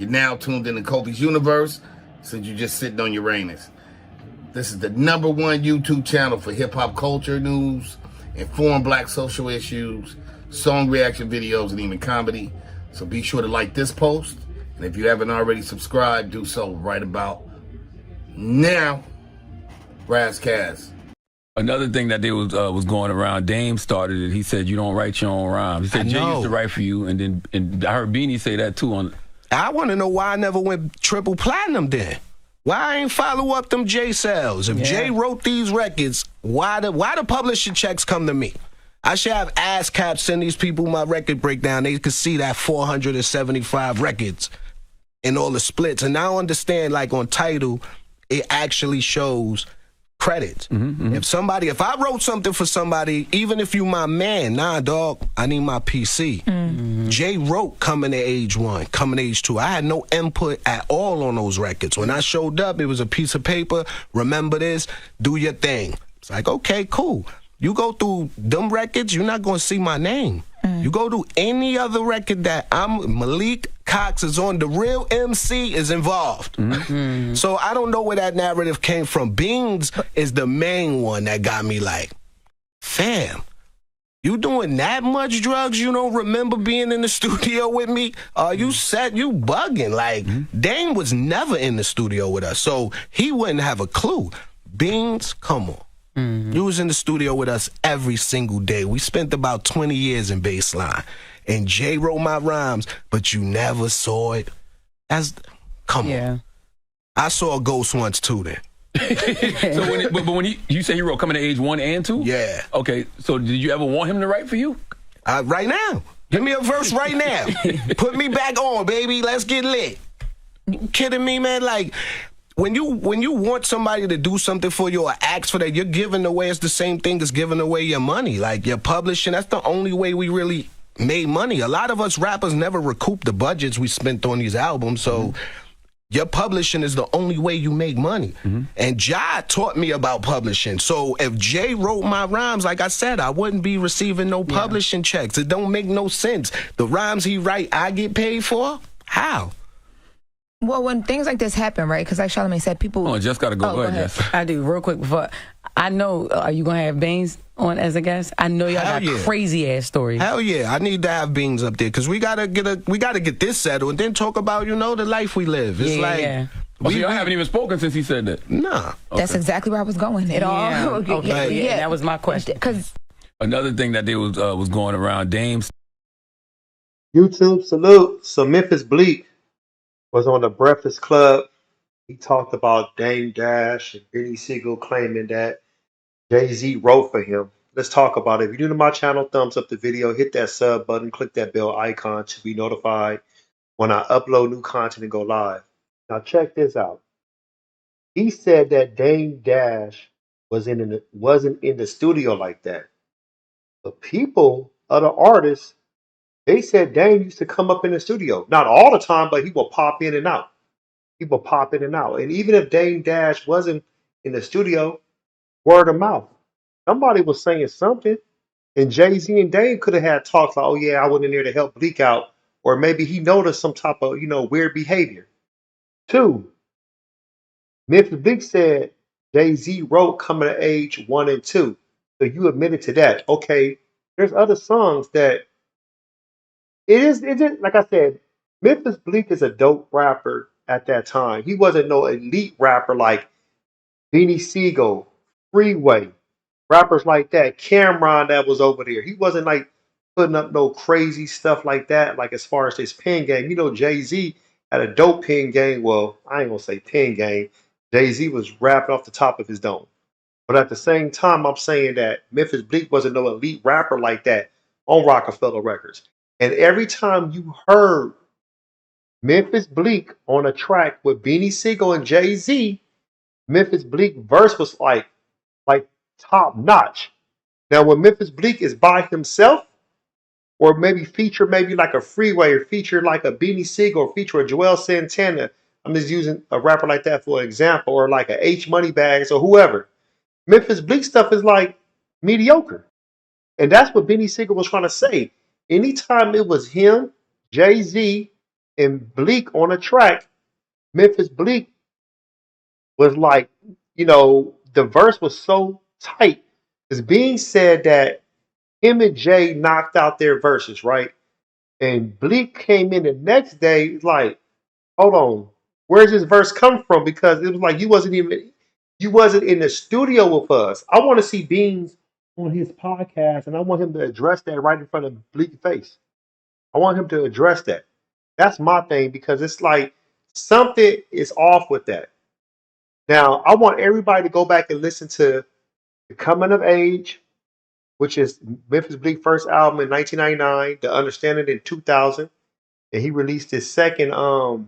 You're now tuned into Kofi's Universe, since you're just sitting on Uranus. This is the #1 YouTube channel for hip-hop culture news, informed black social issues, song reaction videos, and even comedy. So be sure to like this post, and if you haven't already subscribed, do so right about now. Razzcast. Another thing that they was going around, Dame started it. He said, you don't write your own rhymes. He said, Jay used to write for you, and I heard Beanie say that too. I want to know why I never went triple platinum then. Why I ain't follow up them J sales? If Jay wrote these records, why the publishing checks come to me? I should have ASCAP send these people my record breakdown. They could see that 475 records and all the splits. And now I understand, like on Tidal, it actually shows credits. If I wrote something for somebody, even if you my man, nah, dog, I need my PC. Jay wrote Coming to Age 1, Coming to Age 2. I had no input at all on those records. When I showed up, it was a piece of paper. Remember this, do your thing. It's like, okay, cool. You go through them records, you're not going to see my name. You go to any other record that Malik Cox is on, the real MC is involved. So I don't know where that narrative came from. Beans is the main one that got me like, fam, you doing that much drugs? You don't remember being in the studio with me? You said you bugging. Like, Dame was never in the studio with us, so he wouldn't have a clue. Beans, come on. You was in the studio with us every single day. We spent about 20 years in Baseline. And Jay wrote my rhymes, but you never saw it. Come on. I saw a ghost once too then. So when you say he wrote Coming to Age 1 and 2? Yeah. Okay, so did you ever want him to write for you? Right now. Give me a verse right now. Put me back on, baby. Let's get lit. You kidding me, man? Like, when you want somebody to do something for you or ask for that, you're giving away. It's the same thing as giving away your money. Like, your publishing, that's the only way we really made money. A lot of us rappers never recoup the budgets we spent on these albums, so your publishing is the only way you make money. And Ja taught me about publishing. So if Jay wrote my rhymes, like I said, I wouldn't be receiving no publishing checks. It don't make no sense. The rhymes he write, I get paid for? How? Well, when things like this happen, right? Because like Charlamagne said, people... Oh, Jess got to go. Go ahead, Jess. I do, real quick before... I know, are you going to have Beans on as a guest? I know y'all got crazy-ass stories. Hell yeah. I need to have Beans up there because we gotta get this settled and then talk about, the life we live. It's We haven't even spoken since he said that. Nah. Okay. That's exactly where I was going. That was my question. Because another thing that they was going around, Dame's... YouTube salute. So Memphis Bleek was on the Breakfast Club. He talked about Dame Dash and Benny Siegel claiming that Jay-Z wrote for him. Let's talk about it. If you're new to my channel, thumbs up the video, hit that sub button, click that bell icon to be notified when I upload new content and go live. Now check this out. He said that Dame Dash wasn't in the studio like that. The people, other artists, they said Dame used to come up in the studio. Not all the time, but he will pop in and out. And even if Dame Dash wasn't in the studio, word of mouth. Somebody was saying something. And Jay-Z and Dame could have had talks like, oh yeah, I went in there to help Bleek out. Or maybe he noticed some type of, weird behavior. 2, Memphis Bleek said Jay-Z wrote Coming to Age 1 and 2. So you admitted to that. Okay, there's other songs that like I said, Memphis Bleek is a dope rapper at that time. He wasn't no elite rapper like Beanie Siegel, Freeway, rappers like that, Cameron that was over there. He wasn't like putting up no crazy stuff like that, like as far as his pen game. Jay-Z had a dope pen game. Well, I ain't gonna say pen game. Jay-Z was rapping off the top of his dome. But at the same time, I'm saying that Memphis Bleek wasn't no elite rapper like that on Rockefeller Records. And every time you heard Memphis Bleek on a track with Beanie Siegel and Jay-Z, Memphis Bleek verse was like top notch. Now when Memphis Bleek is by himself, or maybe feature like a Freeway, or feature like a Beanie Siegel, or feature a Joel Santana, I'm just using a rapper like that for example, or like a H Moneybags or whoever. Memphis Bleek stuff is like mediocre. And that's what Beanie Siegel was trying to say. Anytime it was him, Jay-Z, And Bleek on a track, Memphis Bleek was like, the verse was so tight. It's being said that him and Jay knocked out their verses, right? And Bleek came in the next day, like, hold on, where's this verse come from? Because it was like you wasn't in the studio with us. I want to see Beans on his podcast, and I want him to address that right in front of Bleek's face. I want him to address that. That's my thing because it's like something is off with that. Now, I want everybody to go back and listen to The Coming of Age, which is Memphis Bleek's first album in 1999, The Understanding in 2000, and he released his second no.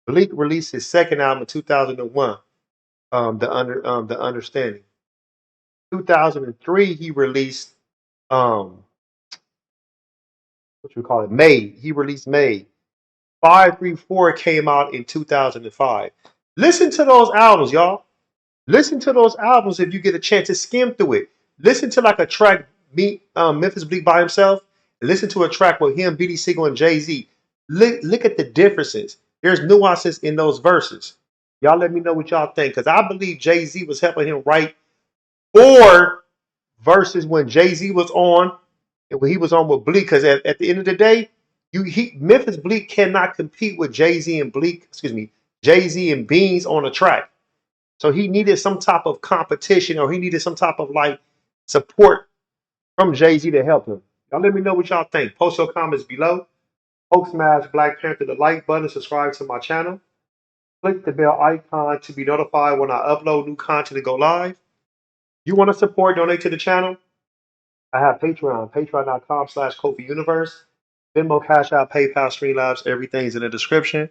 Bleek released his second album in 2001, The Understanding. 2003 he released what you call it, Made. He released Made. 534 came out in 2005. Listen to those albums, y'all. Listen to those albums if you get a chance to skim through it. Listen to like a track, Memphis Bleek by himself. Listen to a track with him, BD Siegel, and Jay-Z. Look at the differences. There's nuances in those verses. Y'all let me know what y'all think, because I believe Jay-Z was helping him write 4 verses when Jay-Z was on and when he was on with Bleek. Because at the end of the day, Memphis Bleek cannot compete with Jay-Z and Beans on a track. So he needed some type of competition, or he needed some type of like support from Jay-Z to help him. Y'all let me know what y'all think. Post your comments below. Hope smash Black Panther the like button, subscribe to my channel. Click the bell icon to be notified when I upload new content and go live. You want to support, donate to the channel? I have Patreon, patreon.com/Kofi Universe. Venmo, Cash App, PayPal, Streamlabs, everything's in the description.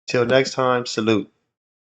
Till next time, salute.